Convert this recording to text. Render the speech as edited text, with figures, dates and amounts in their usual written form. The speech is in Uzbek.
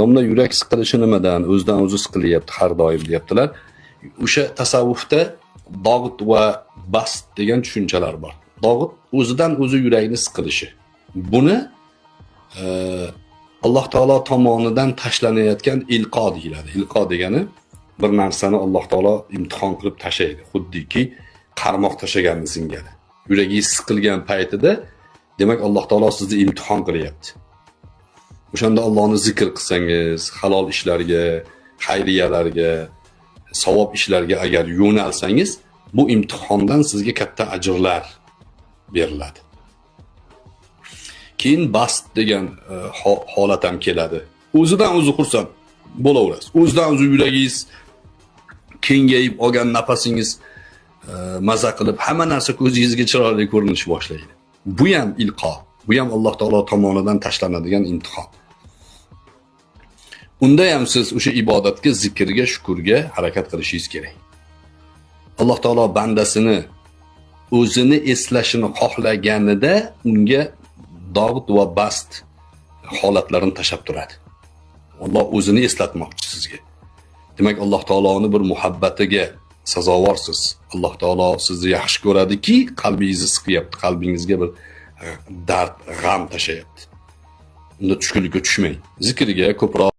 Domla yurak siqilishi nimadan? O'zidan o'zi siqilyapti har doim deyaptilar. O'sha tasavvufda dog'it va bast degan tushunchalar bor. Dog'it o'zidan o'zi yurakni siqilishi. Buni Alloh taolo tomonidan tashlanayotgan ilqo deyiladi. Ilqo degani bir narsani Alloh taolo imtihon qilib tashlaydi. Xuddiki qarmoq tashlaganni singari. Yuragingiz siqilgan paytida demak Alloh taolo sizni imtihon qilyapti. O'shanda Allohni zikr qilsangiz, halol ishlarga, xayriyalarga, savob ishlarga agar yo'nalsangiz, bu imtihondan sizga katta ajrlar beriladi. Keyin bast degan holat ham keladi. O'zidan o'zi xursand bo'laverasiz. O'zidan o'zi yuragingiz kengayib olgan nafasingiz maza qilib, hamma narsa ko'zingizga chiroyli ko'rinish boshlaydi. Bu ham ilqo. Bu ham Alloh taolo tomonidan tashlanadigan imtihon. Unda ham siz o'sha ibodatga, zikrga, shukurga harakat qilishingiz kerak. Alloh taolo bandasini o'zini eslashini xohlaganida unga dog'it va bast holatlarini tashab turadi. Alloh o'zini eslatmoqchi sizga. Demak, Alloh taoloni bir muhabbatiga sazovorsiz. Alloh taolo sizni yaxshi ko'radiki, qalbingizni siqyapti, qalbingizga bir dard, g'am tashlayapti. Unda tushkunlikka tushmang. Zikrga ko'proq